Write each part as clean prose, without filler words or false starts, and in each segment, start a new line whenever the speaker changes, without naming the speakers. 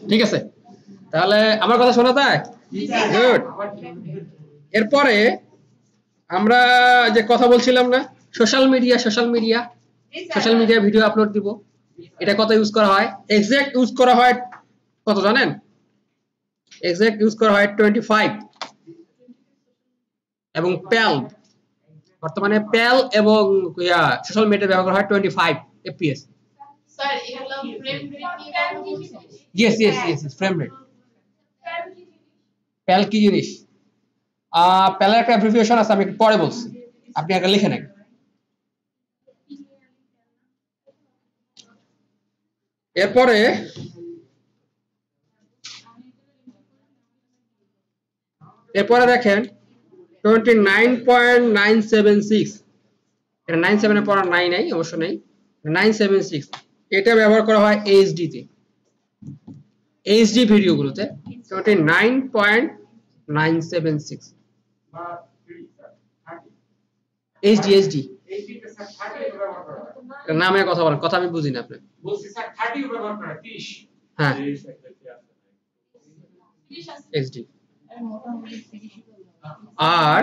ঠিক আছে, তাহলে আমার কথা শোনা যায়? গুড। এরপরে আমরা যে কথা বলছিলাম না, সোশ্যাল মিডিয়া ভিডিও আপলোড দিব, এটা কত ইউজ করা হয়? এক্সাক্ট ইউজ করা হয় কত জানেন? এক্সাক্ট ইউজ করা হয় 25 এবং প্যাল, বর্তমানে প্যাল এবং সোশ্যাল মিডিয়া ব্যবহার করা হয় 25 fps।
স্যার এগুলো ফ্রেম রেট নিয়ে কথা বলছেন?
Yes frame rate. প্যাল কি জিনিস? প্যালের একটা অ্যাব্রিভিয়েশন আছে, আমি একটু পরে বলছি, আপনি আগে লিখে নেন। এরপরে দেখেন 29.976, এটা 97 এ পড়া নাই অবশ্য নেই, 976 এটা ব্যবহার করা হয় এইচডি তে, এইচডি ভিডিওগুলোতে 29.976 এইচডি নামে কথা বলেন, কথা আমি বুঝি না আপনি
বলছি স্যার 30 ব্যবহার করা 30।
হ্যাঁ এইচডি আর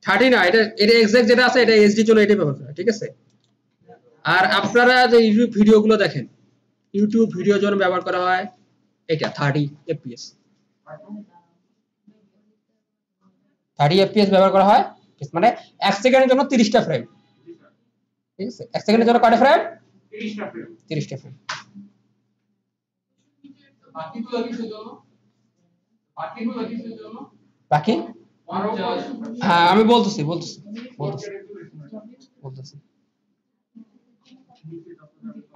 30 না, এটা এক্সাক্ট যেটা আছে এটা এইচডি জন্য এটাই ব্যবহার করা, ঠিক আছে। আর আপনারা যে ইউটিউব ভিডিওগুলো দেখেন, ইউটিউব ভিডিওর জন্য ব্যবহার করা হয় এটা 30 fps, 30 fps ব্যবহার করা হয়, মানে 1 সেকেন্ডের জন্য 30টা ফ্রেম, ঠিক আছে। 1 সেকেন্ডের জন্য কয়টা ফ্রেম? 30টা ফ্রেম।
বাকিগুলো কিসের জন্য?
বাকি হ্যাঁ আমি বলতেছি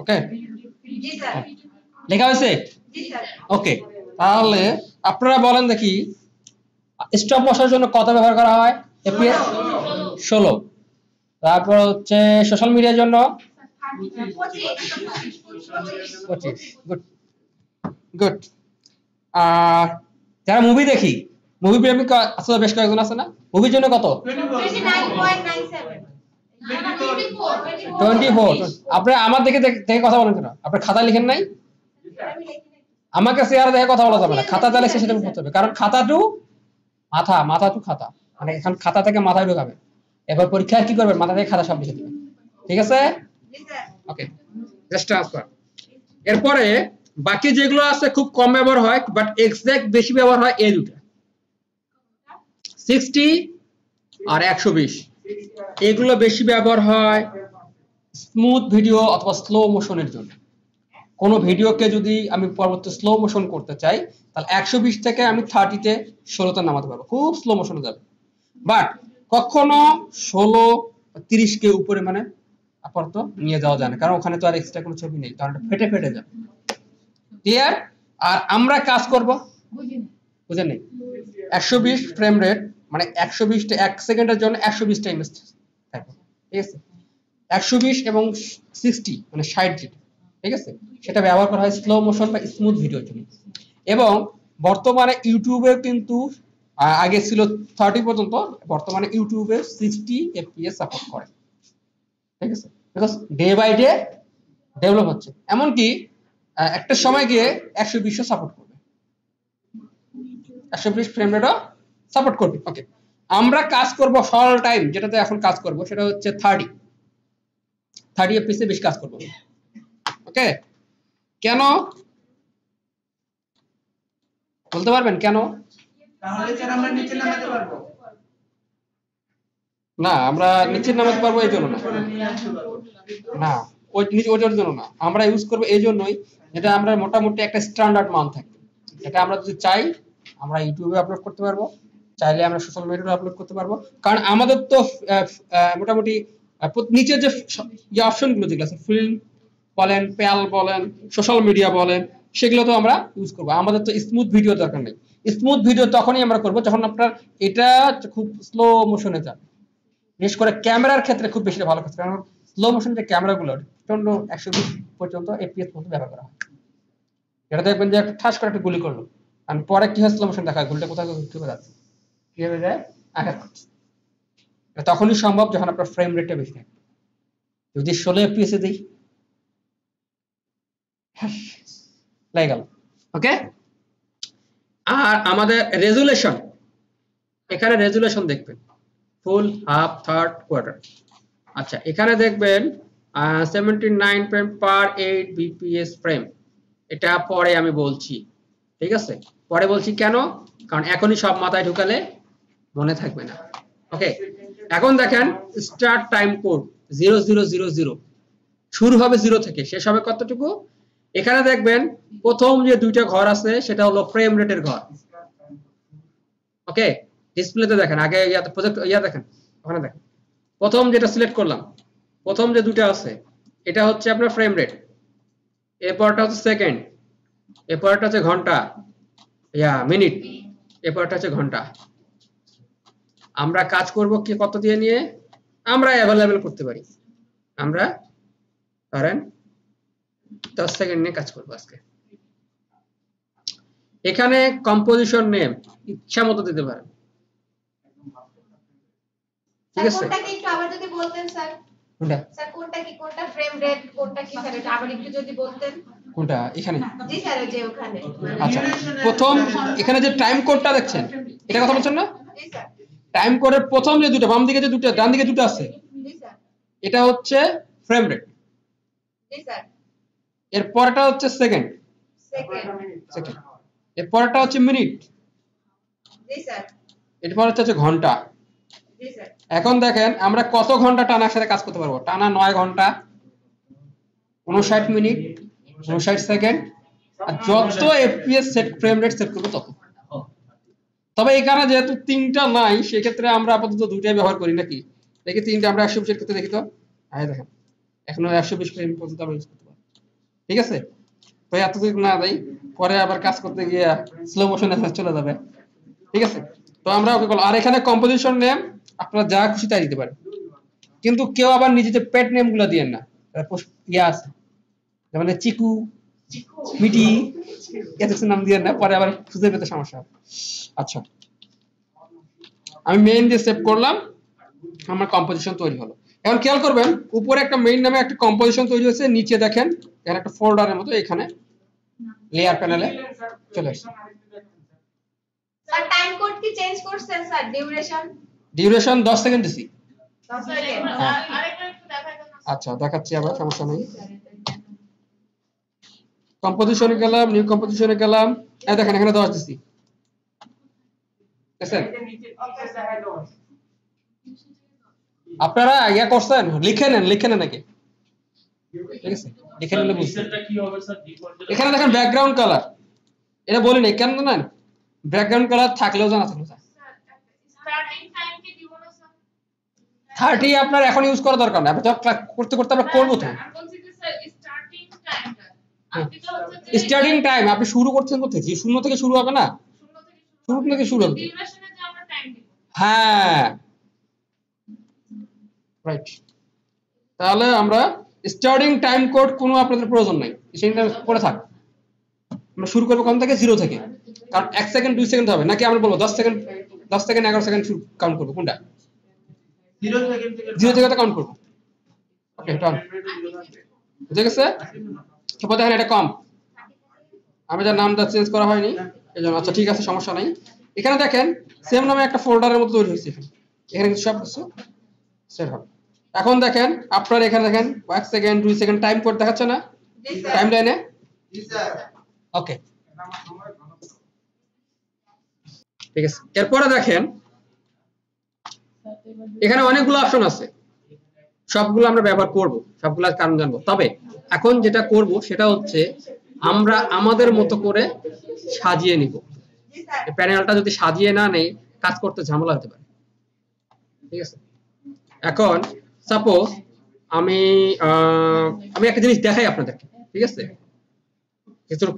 ওকে
জি স্যার।
লেখা হয়েছে?
জি স্যার।
ওকে, তাহলে আপনারা বলেন দেখি স্টপ মোশনের জন্য কত ব্যবহার করা হয়? fps 16। তারপর হচ্ছে সোশ্যাল মিডিয়ার জন্য 25। গুড। আর যারা মুভি দেখি, মুভি প্রেমিক আসলে বেশ কয়েকজন আছে না, মুভির জন্য কত? 24। আপনি আমার দেখে কথা বলেন কেন? আপনি খাতা লিখেন নাই? আমাকে চেহারা দেখে কথা বলা যাবে না, খাতা চালিয়ে সেটা করতে হবে, কারণ খাতা টু খাতা, মানে এখন খাতা থেকে মাথায় ঢোকাবে, এবার পরীক্ষায় কি করবেন? মাথা থেকে খাতা সব লিখে দিবেন, ঠিক আছে? ওকে, জাস্ট ট্রান্সফার। এরপরে বাকি যেগুলো আছে খুব কম ব্যবহার হয়, বাট এক্সাক্ট বেশি ব্যবহার হয় এই দুটো, 60 আর 120। এগুলো বেশি ব্যবহার হয় স্মুথ ভিডিও অথবা স্লো মোশনের জন্য। কোন ভিডিওকে যদি আমি পরবর্তী স্লো মোশন করতে চাই, তাহলে 120 থেকে আমি 30 তে 16তে নামাতে পারবো, খুব স্লো মোশনে যাবে। বাট কখনো 16 30 কে উপরে মানে আপাতত নিয়ে যাওয়া যায় না, কারণ ওখানে তো আর এক্সট্রা কোনো ছবি নেই, কারণ এটা ফেটে যাবে। ক্লিয়ার? আর আমরা কাজ করব, বুঝেন নাই? 120 ফ্রেম রেট মানে 120 টা 1 সেকেন্ডের জন্য 120 টা ইমেজ থাকবে, ঠিক আছে। 120 এবং 60 মানে 60 যেটা, ঠিক আছে, সেটা ব্যবহার করা হয় স্লো মোশন বা স্মুথ ভিডিওর জন্য। এবং বর্তমানে ইউটিউবে কিন্তু আগে ছিল 30 পর্যন্ত, বর্তমানে ইউটিউবে 60 fps সাপোর্ট করে, ঠিক আছে, because day by day develop হচ্ছে, এমনকি একটা সময় গিয়ে 120 সাপোর্ট করবে, 120 ফ্রেম রেটও সাপোর্ট করবে। ওকে, আমরা কাজ করব সরল টাইম, যেটাতে এখন কাজ করব সেটা হচ্ছে 30 fps এ বেশি কাজ করব। ওকে, কেন বলতে পারবেন কেন?
তাহলে স্যার আমরা নিচে নামাতে পারবো
না, আমরা নিচে নামাতে পারবো এই জন্য না, ওইটার জন্য না, আমরা ইউজ করব এই জন্যই যেটা আমরা মোটামুটি একটা স্ট্যান্ডার্ড মান থাকে, এটা আমরা যদি চাই আমরা ইউটিউবে আপলোড করতে পারবো, চাইলে আমরা সোশ্যাল মিডিয়াতে আপলোড করতে পারবো, কারণ আমাদের তো মোটামুটি নিচে যে অপশনগুলো যেগুলো আছে, ফিল্ম বলেন, প্যাল বলেন, সোশ্যাল মিডিয়া বলেন, সেগুলো তো আমরা ইউজ করবো। আমাদের তো স্মুথ ভিডিও দরকার নেই, স্মুথ ভিডিও তখনই আমরা করবো যখন আপনার এটা খুব স্লো মোশনে যাবে, বিশেষ করে ক্যামেরার ক্ষেত্রে খুব বেশি ভালো কাজ, কারণ স্লো মোশন যে ক্যামেরাগুলো 120 পর্যন্ত fps পর্যন্ত ব্যবহার করা হয়, এটা দেখবেন যে একটা ঠাস করে একটা গুলি করলো, আমি পরে কি হয় স্লো মোশন দেখা গুলিটা কোথায় ঢুকে যাচ্ছে, কি হয়ে যায়, আঘাত করছে। তখনই সম্ভব যখন আপনার ফ্রেম রেটটা বেশি থাকে। যদি 16 fps এ দিই, লাগে গেল, ওকে, আর আমাদের রেজুলেশন, এখানে রেজুলেশন দেখবেন ফুল, হাফ, থার্ড, কোয়ার্টার। আচ্ছা, এখানে দেখবেন 79 ফ্রেম পার 8 বিপিএস ফ্রেম, এটা পরে আমি বলছি, ঠিক আছে? পরে বলছি কেন, কারণ এখনই সব মাথায় ঢুকালে মনে থাকবে না। ওকে, এখন দেখেন স্টার্ট টাইম কোড 0000, শুরু হবে 0 থেকে, শেষ হবে কতটুকু? এখানে দেখবেন প্রথম যে দুইটা ঘর আছে সেটা হলো ফ্রেম রেটের ঘর। ওকে, ডিসপ্লেতে দেখেন, আগে ইয়াতে প্রজেক্ট দেখেন, ওখানে দেখেন প্রথম যেটা সিলেক্ট করলাম, প্রথম যে দুটো আছে এটা হচ্ছে আপনার ফ্রেম রেট, এরপরটা হচ্ছে সেকেন্ড, এরপরটা হচ্ছে ঘন্টা, মিনিট, এরপরটা হচ্ছে ঘন্টা। আমরা কাজ করব কি কত দিয়ে নিয়ে? আমরা অ্যাভেলেবল করতে পারি, আমরা ধরেন 10 সেকেন্ড নিয়ে কাজ করব আজকে। এখানে কম্পোজিশন নেম ইচ্ছা মতো দিতে পারেন, ঠিক আছে?
কোনটা কি একটু আবার যদি বলতেন স্যার?
কোনটা
স্যার কোনটা কি, কোনটা ফ্রেম রেট, কোনটা কি স্যার, এটা আবার একটু যদি বলতেন।
কোনটা? এখানে।
জি স্যার, ওই যে ওখানে।
আচ্ছা, প্রথম এখানে যে টাইম কোডটা দেখছেন, এটা কথা বলছেন না?
জি স্যার।
টাইম কোডের প্রথম যে দুটো, বাম দিকে যে দুটো, ডান দিকে দুটো আছে,
জি স্যার।
এটা হচ্ছে ফ্রেম রেট।
জি স্যার।
এর পরেরটা হচ্ছে সেকেন্ড,
সেকেন্ড।
এর পরেরটা হচ্ছে মিনিট,
জি স্যার।
এরপর হচ্ছে ঘন্টা।
জি স্যার।
এখন দেখেন আমরা কত ঘন্টা টানা একসাথে কাজ করতে পারবো? টানা 9 ঘন্টা, 59 মিনিট, 59 সেকেন্ড, আর যত FPS set frame rate set করবো তত। তবে এখানে যেহেতু তিনটা নাই, সেক্ষেত্রে আমরা আপাতত দুইটাই ব্যবহার করি নাকি? দেখি তিনটা আমরা 120 সেট করতে দেখি তো। দেখেন এখনো 120 ফ্রেম পর্যন্ত আমরা ইউজ করতে পারি, ঠিক আছে? তো এতটুকু না দেই, পরে আবার কাজ করতে গিয়ে স্লো মোশনে চলে যাবে, ঠিক আছে? তো আমরা ওকে করলাম। আর এখানে কম্পোজিশন নেম আপনারা যা খুশি তাই দিতে পারেন, কিন্তু কেউ আবার নিজেদের পেট নেম গুলো দিয়েন না। আছে যেমন চিকু, মিটি, এত নাম দিয়েন না, পরে আবার খুঁজে পেতে সমস্যা হবে। আচ্ছা, আমি মেইন দিয়ে সেভ করলাম, আমার কম্পোজিশন তৈরি হলো। এখন খেয়াল করবেন উপরে একটা মেইন নামে একটা কম্পোজিশন তৈরি হয়েছে, নিচে দেখেন এখানে একটা ফোল্ডারের মতো এখানে লেয়ার প্যানেলে চলে আসছে।
স্যার টাইম কোড কি চেঞ্জ করছেন স্যার?
ডিউরেশন 10 সেকেন্ড দিছি।
10 সেকেন্ড।
আরেকটা একটু দেখাই দেন।
আচ্ছা, দেখাচ্ছি, আবার সমস্যা নেই। কম্পোজিশনে গেলাম, নিউ কম্পোজিশনে গেলাম, এই দেখেন এখানে 10 দিছি, দেখছেন? আপনারা ইয়া করছেন, লিখে নেন নাকি? ঠিক আছে, লিখে নিলে বুঝছেন। এখানে দেখেন ব্যাকগ্রাউন্ড কালার, এটা বলি নাই কেন জানেন? ব্যাকগ্রাউন্ড কালার থাকলেও জানা থাকলো
স্টার্টিং টাইম কি দিব না স্যার?
30 আপনার এখন ইউজ করা দরকার না, আপনি তো করতে করতে আমরা করবো তো।
আমি বলছি যে স্যার স্টার্টিং টাইমটা আপনি তো হচ্ছে যে
স্টার্টিং টাইম আপনি শুরু করছেন কোথা থেকে? শূন্য থেকে শুরু হবে না? শুরু থেকে শুরু হবে।
ডিউরেশনে যে আমরা টাইম দিব।
হ্যাঁ, রাইট। তাহলে আমরা স্টার্টিং টাইম কোড কোনো আপনাদের প্রয়োজন নাই, সেটা পড়ে থাক। আমরা শুরু করবো কোন থেকে? 0 থেকে, কারণ 1 সেকেন্ড 2 সেকেন্ড হবে নাকি? আমরা বলবো 10 সেকেন্ড 11 সেকেন্ড কাউন্ট করবো, কোনটা? 0 থেকে কাউন্ট করবো। ওকে, ডান, বুঝে গেছে? তারপর দেখেন এটা কম, আমি যার নামটা চেঞ্জ করা হয়নি এই জন্য। আচ্ছা ঠিক আছে, সমস্যা নাই। এখানে দেখেন সেম নামে একটা ফোল্ডারের মতো তৈরি হয়েছে, এখানে কিন্তু সব কিছু সেট হবে। এখন দেখেন আপনার এখানে দেখেন 1 সেকেন্ড 2 সেকেন্ড টাইম কোড দেখাচ্ছে না টাইম লাইনে? ওকে, ঠিক আছে। এরপরে দেখেন এখানে অনেকগুলো অপশন আছে, সবগুলো আমরা ব্যবহার করব, সবগুলো কারণ জানবো। তবে এখন যেটা করব সেটা হচ্ছে আমরা আমাদের মতো করে সাজিয়ে নিব। এই প্যানেলটা যদি সাজিয়ে না নেই কাজ করতে ঝামেলা হতে পারে, ঠিক আছে? এখন সাপোজ আমি একটা জিনিস দেখাই আপনাদেরকে, ঠিক আছে?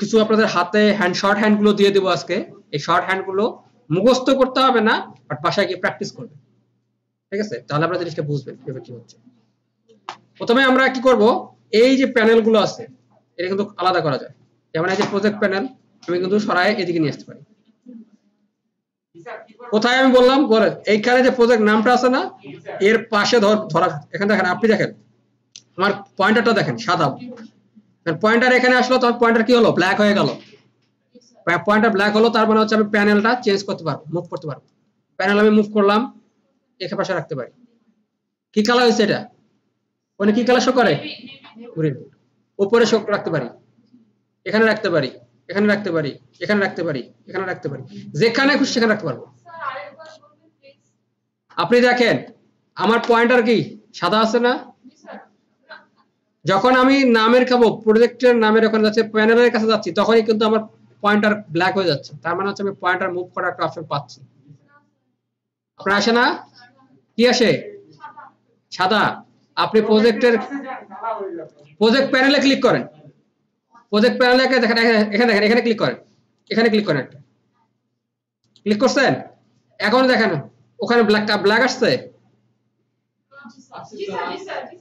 কিছু আপনাদের হাতে শর্ট হ্যান্ড গুলো দিয়ে দেবো আজকে। এই শর্ট হ্যান্ড গুলো মুখস্থ করতে হবে না, বাট বাসায় গিয়ে প্র্যাকটিস করবেন, ঠিক আছে? তাহলে আপনারা জিনিসটা বুঝবেন কিভাবে কি হচ্ছে। প্রথমে আমরা কি করব, এই যে প্যানেল গুলো আছে এটা কিন্তু আলাদা করা যায়। যেমন এই যে প্রজেক্ট প্যানেল, আমি কিন্তু সরাই এদিকে নিয়ে আসতে পারি। কোথায় আমি বললাম পরে, এইখানে যে প্রজেক্ট নামটা আছে না, এর পাশে ধরা, এখানে দেখেন, আপনি দেখেন আমার পয়েন্টারটা দেখেন সাদা, পয়েন্টার এখানে আসলো, তখন পয়েন্টার কি হলো? ব্ল্যাক হয়ে গেল। পয়েন্টার ব্ল্যাক হলো তার মানে হচ্ছে আমি প্যানেলটা চেঞ্জ করতে পারবো, মুভ করতে পারবো। প্যানেল আমি মুভ করলাম, এখানে পাশে রাখতে পারি। কি কালার হয়েছে এটা? মানে কি কালার শো করে? গ্রিন। উপরে শো রাখতে পারি, এখানে রাখতে পারি, এখানে রাখতে পারি, এখানে রাখতে পারি, এখানে রাখতে পারি, যেখানে খুশি সেখানে রাখতে পারবো। আপনি দেখেন আমার পয়েন্টার কি সাদা আছে না? যখন আমি নামের খাবো প্রজেক্টের নামের ওখানে যাচ্ছে প্যানেলের কাছে যাচ্ছি তখনই কিন্তু আমার পয়েন্টার ব্ল্যাক হয়ে যাচ্ছে, তার মানে হচ্ছে আমি পয়েন্টার মুভ করার একটা অপশন পাচ্ছি। আপনার আসে না? কি আসে? সাদা। আপনি প্রজেক্টের প্রজেক্ট প্যানেলে ক্লিক করেন, প্রজেক্ট প্যানেলে দেখেন, এখানে দেখেন, এখানে ক্লিক করেন, এখানে ক্লিক করেন, ক্লিক করছেন, এখন দেখেন ওখানে ব্ল্যাক আসছে।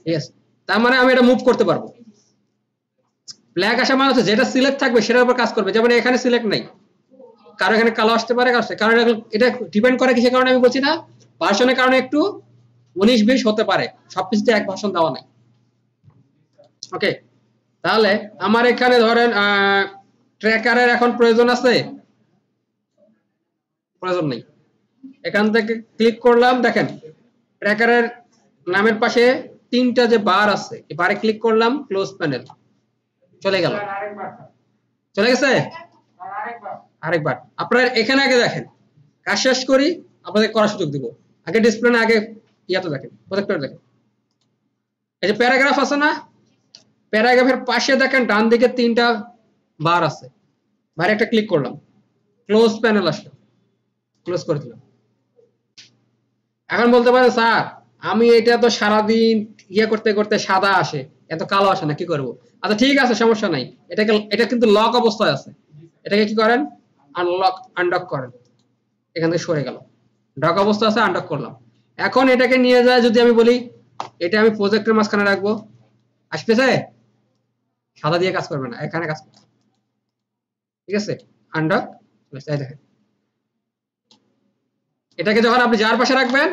ইয়েস, তার মানে আমি এটা মুভ করতে পারবো। ব্ল্যাক আসা মানে হচ্ছে যেটা সিলেক্ট থাকবে সেটার উপর কাজ করবে। যেমন এখানে সিলেক্ট নাই, কারো এখানে কালো আসতে পারে, কারণ এটা ডিপেন্ড করে কিসের কারণে আমি বলছি না, ভার্সনের কারণে একটু 19-20 হতে পারে, সবকিছুতে এক ভার্সন দেওয়া নাই। ওকে, তাহলে আমার এখানে ধরেন ট্র্যাকারের এখন প্রয়োজন আছে, প্রয়োজন নেই। এখান থেকে ক্লিক করলাম, দেখেন ট্র্যাকারের নামের পাশে 3টা যে বার আছে, এই বারে ক্লিক করলাম, ক্লোজ প্যানেল চলে গেল, চলে গেছে। আরেকবার আপনারা এখানে আগে দেখেন, কাজ শেষ করি আপনাদের করার সুযোগ দিব। আগে ডিসপ্লে না, আগে ইয়াতে দেখেন, প্রজেক্টর দেখেন, এই যে প্যারাগ্রাফ আছে না, প্যারাগ্রাফের পাশে দেখেন ডান দিকে 3টা বার আছে, বারে একটা ক্লিক করলাম, ক্লোজ প্যানেল আসলো, ক্লোজ করে দিলাম। এখন বলতে পারেন স্যার আমি এটা তো সারাদিন ইয়ে করতে করতে সাদা আসে, এত কালো আসে না, কি করব? আচ্ছা ঠিক আছে, সমস্যা নাই, এটা কিন্তু লক অবস্থায় আছে, এটাকে কি করেন? আনলক, আনডক করেন, এখান থেকে সরে গেল, ডক অবস্থা আছে, আনডক করলাম। এখন এটাকে নিয়ে যায়, যদি আমি বলি এটা আমি প্রজেক্টের মাঝখানে রাখবো, আসতেছে? সাদা দিয়ে কাজ করবে না, এখানে কাজ করবে, ঠিক আছে? আনডক, দেখেন এটাকে যখন আপনি যার পাশে রাখবেন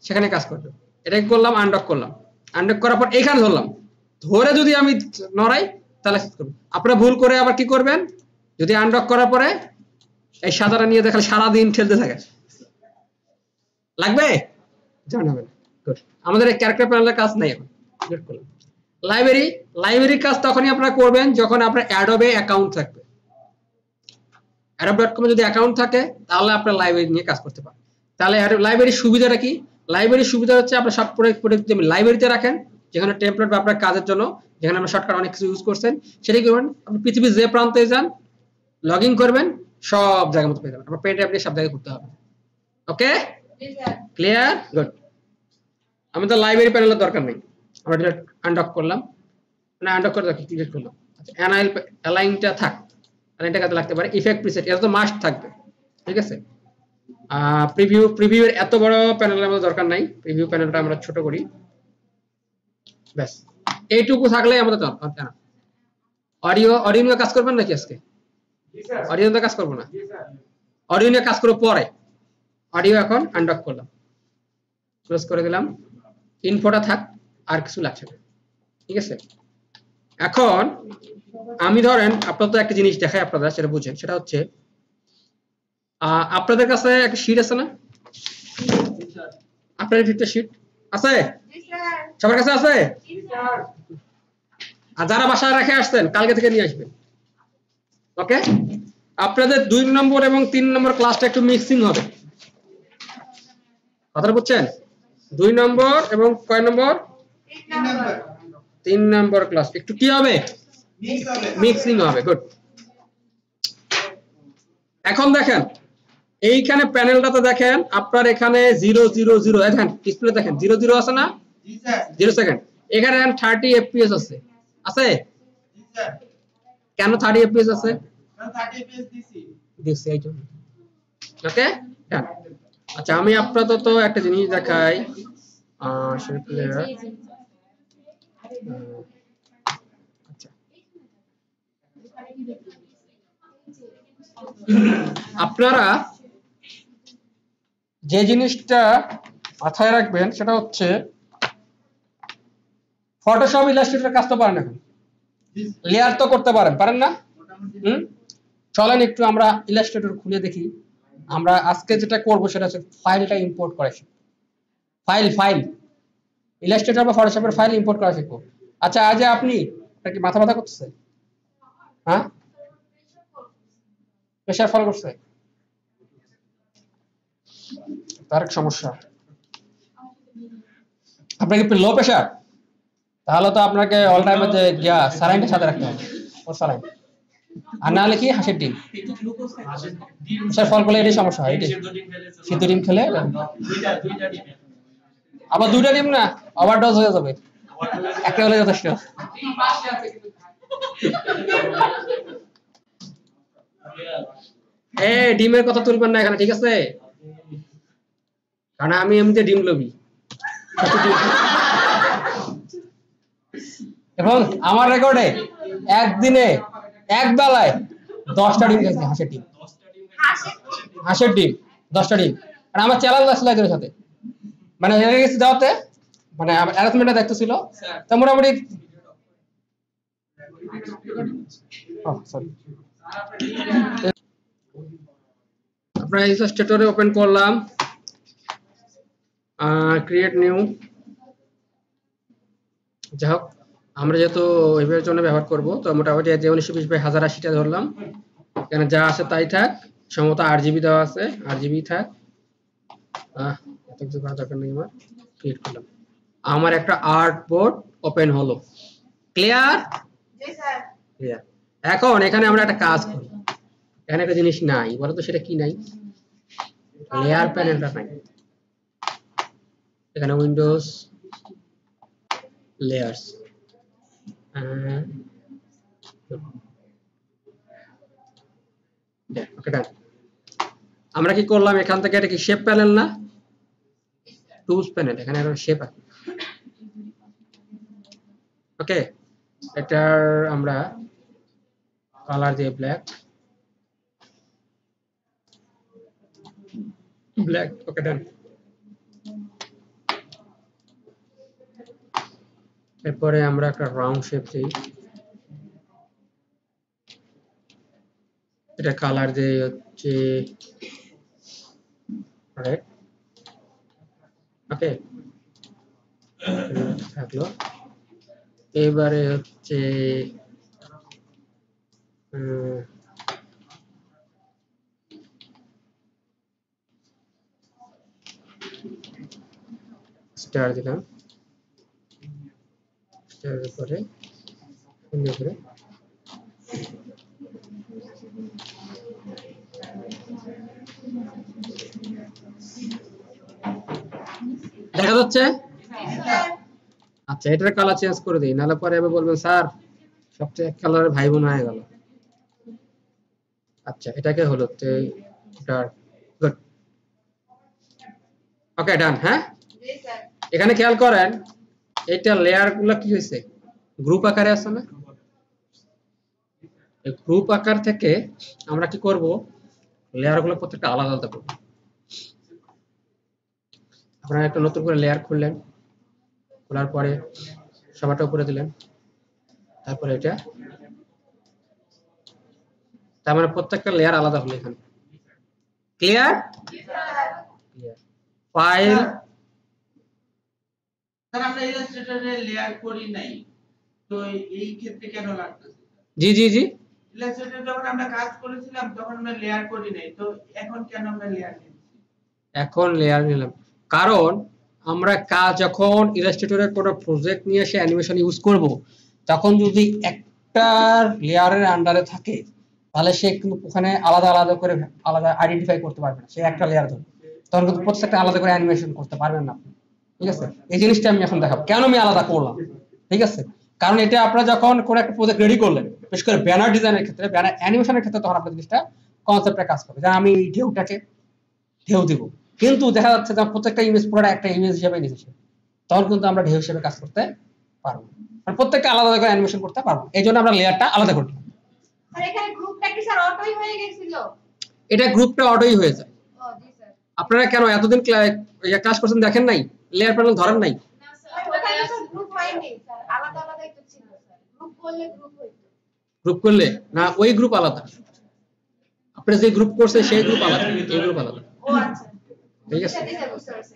সেখানে কাজ করবে। এটাকে করলাম, আনডক করলাম, আনডক করার পর এখানে ধরলাম, ধরে যদি আমি নড়াই তাহলে আপনারা ভুল করে আবার কি করবেন, যদি আনডক করার পরে এই সাদাটা নিয়ে দেখালে সারাদিন ঠেলতে থাকে, লাগবে? জানাবেন। গুড, আমাদের এই ক্যারেক্টার প্যানেলের কাজ নাই এখন। গুড করলাম। লাইব্রেরির কাজ তখনই আপনারা করবেন যখন আপনার অ্যাডোবে অ্যাকাউন্ট থাকবে। adobe.com এ যদি অ্যাকাউন্ট থাকে তাহলে আপনার লাইব্রেরি নিয়ে কাজ করতে পারেন। তাহলে লাইব্রেরির সুবিধাটা কি? লাইব্রেরির সুবিধা হচ্ছে আপনার সব প্রোডাক্ট যদি লাইব্রেরিতে রাখেন, যেখানে টেমপ্লেট বা আপনার কাজের জন্য যেখানে আপনার শর্টকাট অনেক কিছু ইউজ করছেন, সেটাই করবেন। আপনি পৃথিবীর যে প্রান্তে যান, লগ ইন করবেন, সব জায়গার মতো পেয়ে যাবেন। আপনার পেটে আপনি সব জায়গায় ঘুরতে হবে। ওকে, ক্লিয়ার? গুড। আমাদের লাইব্রেরি প্যানেলের দরকার নেই, আমরা ডিরেক্ট আনডক করলাম, মানে আনডক করে ক্লিক করলাম। আচ্ছা, অ্যালাইনটা থাক, অ্যালাইনটা কাজে লাগতে পারে। ইফেক্ট প্রিসেট এটা তো মাস্ট থাকবে, ঠিক আছে? প্রিভিউর এত বড় প্যানেলের আমাদের দরকার নাই, প্রিভিউ প্যানেলটা আমরা ছোট করি, ব্যাস এইটুকু থাকলে আমাদের দরকার। অডিও নিয়ে কাজ করবেন নাকি আজকে? অডিও নিয়ে কাজ করবো না, অডিও নিয়ে কাজ করবো পরে। অডিও এখন আনডক করলাম, ক্লোজ করে দিলাম, ইনফোটা থাক, আর কিছু লাগছে না, ঠিক আছে? এখন আমি ধরেন আপনার তো একটা জিনিস দেখাই আপনারা, সেটা বুঝেন। সেটা হচ্ছে আপনাদের কাছে একটা শীট আছে না? আপনাদের একটা শীট আছে? সবার কাছে আছে? আর যারা বাসায় রেখে আসছেন কালকে থেকে নিয়ে আসবেন। ওকে, আপনাদের 2 নম্বর এবং 3 নম্বর ক্লাসটা একটু মিক্সিং হবে, কথাটা বুঝছেন? 2 নম্বর এবং কয় নম্বর? 3 নম্বর ক্লাস একটু কি হবে? মিক্সিং হবে। গুড। এখন দেখেন এইখানে প্যানেলটাতে দেখেন আপনার এখানে 000 দেখেন, ডিসপ্লে দেখেন 00 আছে না? 0 সেকেন্ড। এখানে 30 fps আছে, আছে? কেন 30 fps আছে?
30 fps
দিছি এই জন্য। ওকে, ডান। আচ্ছা, আমি আপাতত একটা জিনিস দেখাই, সেটা প্লেয়ার। আচ্ছা, আপনারা যে জিনিসটা মাথায় রাখবেন সেটা হচ্ছে ফটোশপ ইলাস্ট্রেটর কাজ তো পারেন, এখন লেয়ার তো করতে পারেন না? চলেন একটু আমরা ইলাস্ট্রেটর খুলে দেখি। আমরা আজকে যেটা করব সেটা হচ্ছে ফাইলটা ইম্পোর্ট করা শিখব। ফাইল ইলাস্ট্রেটর বা ফটোশপের ফাইল ইম্পোর্ট করা শিখব। আচ্ছা আজ আপনি এটা কি মাথা ব্যথা করতেছে? হ্যাঁ, প্রেশার ফল করছে, তার এক সমস্যা। আপনার কি লো প্রেশার? তাহলে তো আপনাকে অল টাইম যে স্যালাইনটা সাথে রাখতে হবে, ওর স্যালাইন। আর না হলে কি হাঁসের ডিম। প্রেশার ফল করলে এটাই সমস্যা হয়। এটাই সিদ্ধ ডিম খেলে আবার দুইটা ডিম না, ওভারডোজ হয়ে যাবে, একটা হলে যথেষ্ট। ডিমের কথা তুলবেন না এখানে, ঠিক আছে? কারণ আমি এমনিতে ডিম লোভী। এবং আমার রেকর্ডে একদিনে এক বেলায় 10টা ডিম খেয়েছি, হাঁসের ডিম 10টা ডিম। আর আমার চ্যালেঞ্জ আসলে একজনের সাথে, মানে হেরে গেছি দাওয়াতে, মানে আমার অ্যারেঞ্জমেন্টটা দেখতেছিল, তা মোটামুটি আপনার ইলাস্ট্রেটরে ওপেন করলাম, ক্রিয়েট নিউ। যাই হোক, আমরা যেহেতু ওয়েবের জন্য ব্যবহার করব, তো মোটামুটি যে 1920x1080টা ধরলাম। এখানে যা আছে তাই থাক, সম্ভবত 8GB দেওয়া আছে, 8GB থাক। এত কিছু করার দরকার নেই। আমার ক্রিয়েট করলাম, আমার একটা আর্টবোর্ড ওপেন হলো। ক্লিয়ার?
জি স্যার।
ক্লিয়ার। এখন এখানে আমরা একটা কাজ করি। এখানে একটা জিনিস নাই, বলো তো সেটা কি নাই? লেয়ার প্যানেলটা নাই। এখানে উইন্ডোজ লেয়ার্স, আমরা কি করলাম এখান থেকে? এটা কি শেপ প্যানেল না? Tools panel. এখানে একটা শেপ আছে। ওকে, এটার আমরা কালার দিয়ে ব্ল্যাক। ওকে, ডান। এরপরে আমরা একটা রাউন্ড শেপ দিই। এটা কালার দিয়ে হচ্ছে রেড। ওকে, থাকলো। এবারে হচ্ছে স্টার দিলাম, স্টারের পরে সুন্দর করে দেখা যাচ্ছে। আচ্ছা, এটার কালার চেঞ্জ করে দিই, নাহলে পরে এবার বলবেন স্যার সবচেয়ে এক কালারের ভাই বোন হয়ে গেল। আচ্ছা, এটাকে হলো ডার্ক। গুড। ওকে, ডান। হ্যাঁ,
জি স্যার।
এখানে খেয়াল করেন, এটা লেয়ার গুলো কি হয়েছে? গ্রুপ আকারে আছে না? এই গ্রুপ আকার থেকে আমরা কি করব? লেয়ার গুলো প্রত্যেকটা আলাদা আলাদা করব। আপনারা একটা নতুন করে লেয়ার খুললেন, খোলার পরে সবাটা উপরে দিলেন, তারপরে এটা, তার মানে প্রত্যেকটা লেয়ার আলাদা হলো এখানে। ক্লিয়ার? ক্লিয়ার। ফাইল।
স্যার আমরা ইলাস্ট্রেটরে লেয়ার করি নাই, তো এই ক্ষেত্রে কেন লাগতেছে?
জি জি জি,
ইলাস্ট্রেটর যখন আমরা কাজ করেছিলাম তখন আমরা লেয়ার করি নাই, তো এখন কেন আমরা লেয়ার নিচ্ছি?
এখন লেয়ার নিলাম কারণ আমরা কাজ যখন ইলাস্ট্রেটরে কোনো প্রজেক্ট নিয়ে এসে অ্যানিমেশন ইউজ করব, তখন যদি একটা লেয়ারের আন্ডারে থাকে তাহলে সে কিন্তু ওখানে আলাদা আলাদা করে আলাদা আইডেন্টিফাই করতে পারবে না। সে একটা লেয়ার ধরে, তখন কিন্তু প্রত্যেকটা আলাদা করে অ্যানিমেশন করতে পারবেন না আপনি। ঠিক আছে, এই জিনিসটা আমি এখন দেখাবো কেন আমি আলাদা করলাম। ঠিক আছে, কারণ এটা আপনারা যখন কোনো একটা প্রজেক্ট রেডি করলেন, বিশেষ করে ব্যানার ডিজাইনের ক্ষেত্রে, ব্যানার অ্যানিমেশনের ক্ষেত্রে, তখন আপনার জিনিসটা কনসেপ্টে কাজ করবে। যেমন আমি এই ঢেউটাকে ঢেউ দিব, কিন্তু দেখা যাচ্ছে যে প্রত্যেকটা ইমেজ পুরোটা একটা ইমেজ হিসেবে নিয়েছে, তখন কিন্তু আমরা ঢেউ হিসেবে কাজ করতে পারবো, মানে প্রত্যেকটা আলাদা করে অ্যানিমেশন করতে পারবো। এই জন্য আমরা লেয়ারটা আলাদা করলাম।
স্যার এখানে গ্রুপটা কি স্যার অটোই হয়ে গেছিল?
এটা গ্রুপটা অটোই হয়ে যায়।
ও জি স্যার।
আপনারা কেন এতদিন ক্লাস করছেন দেখেন নাই? লেয়ার প্যানেল ধরেন নাই?
না স্যার ওখানে তো গ্রুপ হয়নি স্যার, আলাদা আলাদাই তো ছিল স্যার। গ্রুপ করলে গ্রুপ হইতো।
গ্রুপ করলে না, ওই গ্রুপ আলাদা। আপনি যে গ্রুপ করছে সেই গ্রুপ আলাদা, এই গ্রুপ আলাদা।
ও আচ্ছা
ঠিক আছে,
বুঝতে পারছি।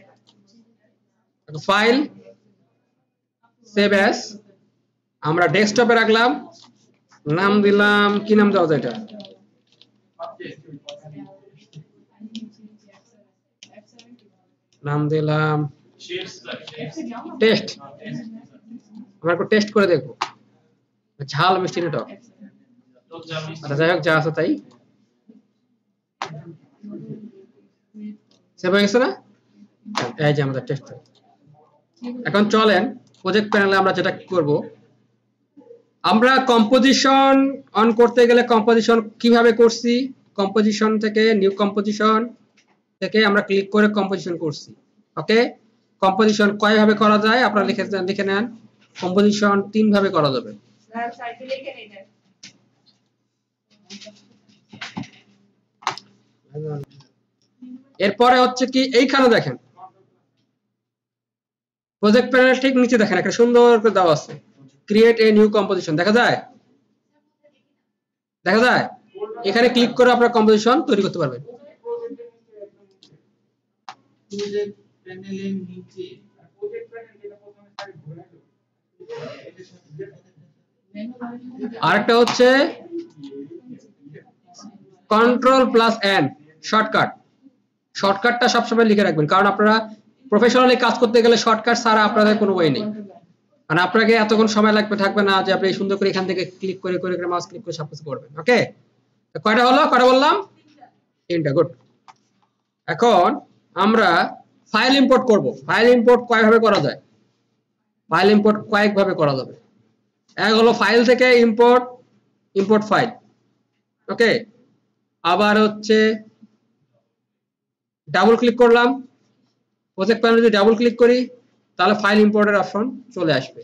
ফাইল সেভ অ্যাজ, আমরা ডেস্কটপে রাখলাম, নাম দিলাম, কি নাম দেওয়া যায় এটা? নাম দিলাম টেস্ট। আমরা একটু টেস্ট করে দেখবো ঝাল মিষ্টি না টক। আচ্ছা যাই হোক, যা আছে তাই। সেভ হয়ে গেছে না? এই যে আমাদের টেস্ট। এখন চলেন প্রজেক্ট প্যানেলে আমরা যেটা করব, আমরা কম্পোজিশন অন করতে গেলে কম্পোজিশন কিভাবে করছি, কম্পোজিশন থেকে নিউ কম্পোজিশন থেকে আমরা ক্লিক করে কম্পোজিশন করছি। ওকে, কম্পোজিশন কয়ভাবে করা যায় আপনারা লিখে নেন। কম্পোজিশন 3 ভাবে করা যাবে। এরপরে হচ্ছে কি, এইখানে দেখেন প্রজেক্ট প্যানেলের ঠিক নিচে দেখেন একটা সুন্দর করে দেওয়া আছে ক্রিয়েট এ নিউ কম্পোজিশন, দেখা যায়? দেখা যায়? এখানে ক্লিক করে আপনারা কম্পোজিশন তৈরি করতে পারবেন।
প্রজেক্ট প্যানেলের নিচে
আরেকটা হচ্ছে কন্ট্রোল প্লাস এন শর্টকাট। শর্টকাটটা সবসময় লিখে রাখবেন, কারণ আপনারা প্রফেশনালি কাজ করতে গেলে শর্টকাট ছাড়া আপনাদের কোনো ওয়ে নেই। মানে আপনাকে এতক্ষণ সময় থাকবে না যে আপনি সুন্দর করে এখান থেকে ক্লিক করে করে মাউস ক্লিক করে সবকিছু করবেন। ওকে, কয়টা হলো? কয়টা বললাম? 3টা। গুড। এখন আমরা ফাইল ইম্পোর্ট করব। ফাইল ইম্পোর্ট কয়ভাবে করা যায়? ফাইল ইম্পোর্ট কয়েকভাবে করা যাবে। এক হলো ফাইল থেকে ইম্পোর্ট ফাইল। ওকে, আবার হচ্ছে ডাবল ক্লিক করলাম, প্রজেক্ট প্যানেলে যদি ডাবল ক্লিক করি তাহলে ফাইল ইম্পোর্টের অপশন চলে আসবে।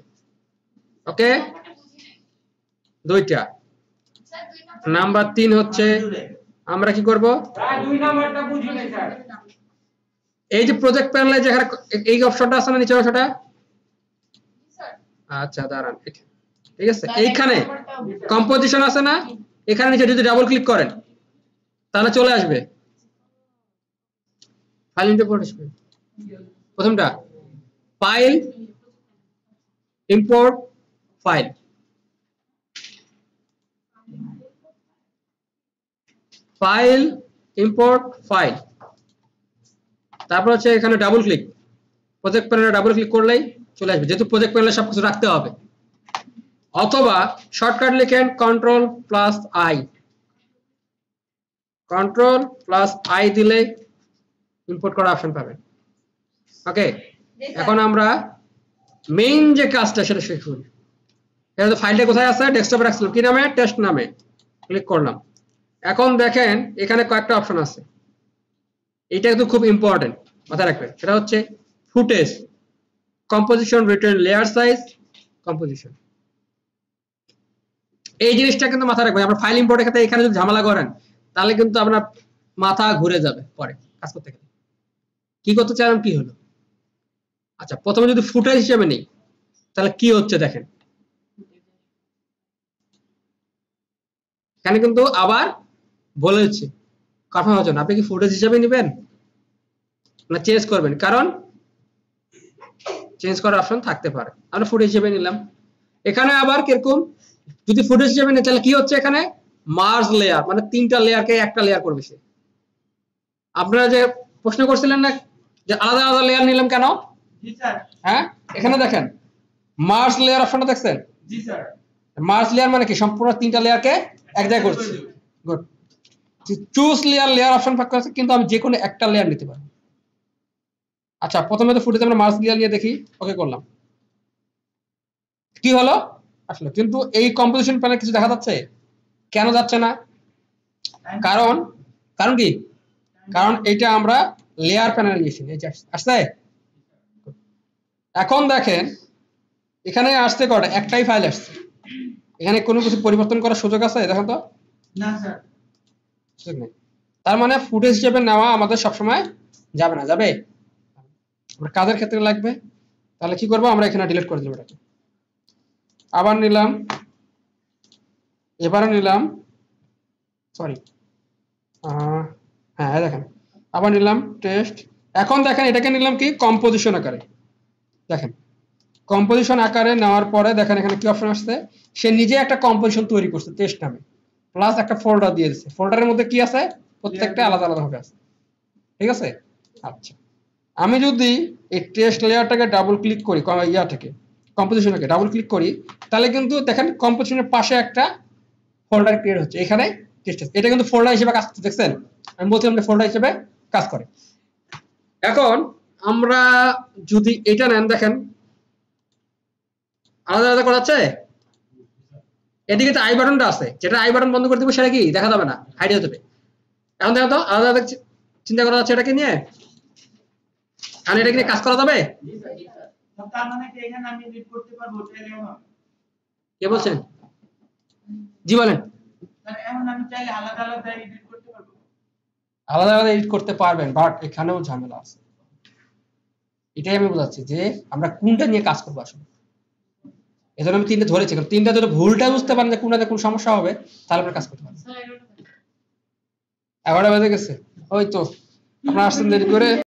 ওকে, 2টা। নাম্বার 3 হচ্ছে আমরা কি করব, এই যে প্রজেক্ট প্যানেলে যেখানে এই অপশনটা আছে না, নিচের অংশটা, আচ্ছা দাঁড়ান, ঠিক আছে, এইখানে কম্পোজিশন আছে না, এখানে নিচে যদি ডাবল ক্লিক করেন তাহলে চলে আসবে ফাইল ইম্পোর্ট আসবে। প্রথমটা file import file, file import file, তারপর হচ্ছে এখানে ডাবল ক্লিক, প্রজেক্ট প্যানেলে ডাবল ক্লিক করলেই চলে আসবে, যেহেতু প্রজেক্ট প্যানেলে সবকিছু রাখতে হবে। অথবা শর্টকাট লিখেন control plus I, control plus I দিলে ইম্পোর্ট করা অপশন পাবেন। ওকে, এখন আমরা মেইন যে কাজটা সেটা শিখুন। এটা তো ফাইলটা কোথায় আছে? ডেস্কটপে রাখছিলাম, কি নামে? টেস্ট নামে। ক্লিক করলাম। এখন দেখেন এখানে কয়েকটা অপশন আছে, এটা কিন্তু খুব ইম্পর্টেন্ট, মাথায় রাখবেন। সেটা হচ্ছে footage, composition, return, layer size, composition. এই জিনিসটা কিন্তু মাথায় রাখবেন। আমরা ফাইল ইম্পোর্টের ক্ষেত্রে এখানে যদি ঝামেলা করেন তাহলে কিন্তু আপনার মাথা ঘুরে যাবে পরে কাজ করতে গেলে। কি করতে চাইলাম, কি হলো? আচ্ছা, প্রথমে যদি ফুটেজ হিসেবে নেই তাহলে কি হচ্ছে দেখেন, এখানে কিন্তু আবার বলে দিচ্ছি কনফার্ম হচ্ছে না, আপনি কি ফুটেজ হিসেবে নেবেন না চেঞ্জ করবেন, কারণ চেঞ্জ করার অপশন থাকতে পারে। আমরা ফুটেজ হিসেবে নিলাম। এখানে আবার কিরকম, যদি ফুটেজ হিসেবে নিই তাহলে কি হচ্ছে, এখানে মার্জ লেয়ার, মানে 3টা লেয়ারকে একটা লেয়ার করবে সে। আপনারা যে প্রশ্ন করছিলেন না যে আলাদা আলাদা লেয়ার নিলাম কেন?
জি স্যার।
হ্যাঁ, এখানে দেখেন মার্জ লেয়ার অপশনটা দেখছেন?
জি স্যার।
মার্জ লেয়ার মানে কি সম্পূর্ণ 3টা লেয়ারকে এক জায়গায় করছি। গুড। চুজ লেয়ার অপশন ফাঁকা আছে, কিন্তু আমি যে কোনো একটা লেয়ার নিতে পারি। আচ্ছা, প্রথমে তো ফুটেজ আমরা মার্জ লেয়ার নিয়ে দেখি। ওকে করলাম, কি হলো আসলে, কিন্তু এই কম্পোজিশন প্যানেলে কিছু দেখা যাচ্ছে, কেন যাচ্ছে না? কারণ কি, কারণ এটা আমরা লেয়ার প্যানেলে নিয়েছি। এই যে আসছে। এখন দেখেন এখানে আসতে কটা, একটাই ফাইল আসছে, এখানে কোনো কিছু পরিবর্তন করার সুযোগ আছে? দেখেন তো,
না স্যার,
সুযোগ নেই। তার মানে ফুটেজ হিসেবে নেওয়া আমাদের সবসময় যাবে না। যাবে, আমরা কাজের ক্ষেত্রে লাগবে। তাহলে কি করবো, আমরা এখানে ডিলিট করে দিলাম এটাকে, আবার নিলাম, এবারে নিলাম, সরি হ্যাঁ দেখেন, আবার নিলাম টেস্ট। এখন দেখেন এটাকে নিলাম কি কম্পোজিশন আকারে। দেখেন কম্পোজিশন আকারে নেওয়ার পরে দেখেন এখানে কি অপশন আসছে, সে নিজে একটা কম্পোজিশন তৈরি করছে টেস্ট নামে, প্লাস একটা ফোল্ডার দিয়ে দিচ্ছে। ফোল্ডারের মধ্যে কি আছে, প্রত্যেকটা আলাদা আলাদা ভাবে আছে, ঠিক আছে। আচ্ছা, আমি যদি এই টেস্ট লেয়ারটাকে ডাবল ক্লিক করি, ইয়াটাকে কম্পোজিশনটাকে ডাবল ক্লিক করি, তাহলে কিন্তু দেখেন কম্পোজিশনের পাশে একটা ফোল্ডার ক্রিয়েট হচ্ছে, এখানে টেস্ট। এটা কিন্তু ফোল্ডার হিসেবে কাজ করছে, দেখছেন আমি বলছিলাম যে ফোল্ডার হিসেবে কাজ করে। এখন আমরা যদি এটা নেন, দেখেন আলাদা আলাদা করা যাচ্ছে। এদিকে তো আই বাটনটা আছে, যেটা আই বাটন বন্ধ করে দেবো সেটা কি দেখা যাবে না, হাইড হয়ে যাবে। এখন দেখো তো আলাদা আলাদা চিন্তা করা যাচ্ছে এটাকে নিয়ে, আর এটাকে নিয়ে কাজ করা যাবে।
তার মানে কি এখানে আমি এডিট করতে পারবো চাইলে এখন?
কে বলছেন? জি বলেন।
তাহলে এখন আমি চাইলে আলাদা আলাদা এডিট করতে পারবো?
আলাদা আলাদা এডিট করতে পারবেন, বাট এখানেও ঝামেলা আছে। এটাই আমি বোঝাচ্ছি যে আমরা কোনটা নিয়ে কাজ করবো আসলে। এজন্য আমি তিনটা ধরেছি, কারণ তিনটা যদি ভুলটা বুঝতে পারেন যে কোনটাতে কোন সমস্যা হবে, তাহলে আমরা কাজ করতে পারবো। 11টা বেজে গেছে, ওই তো আপনারা আসছেন দেরি করে।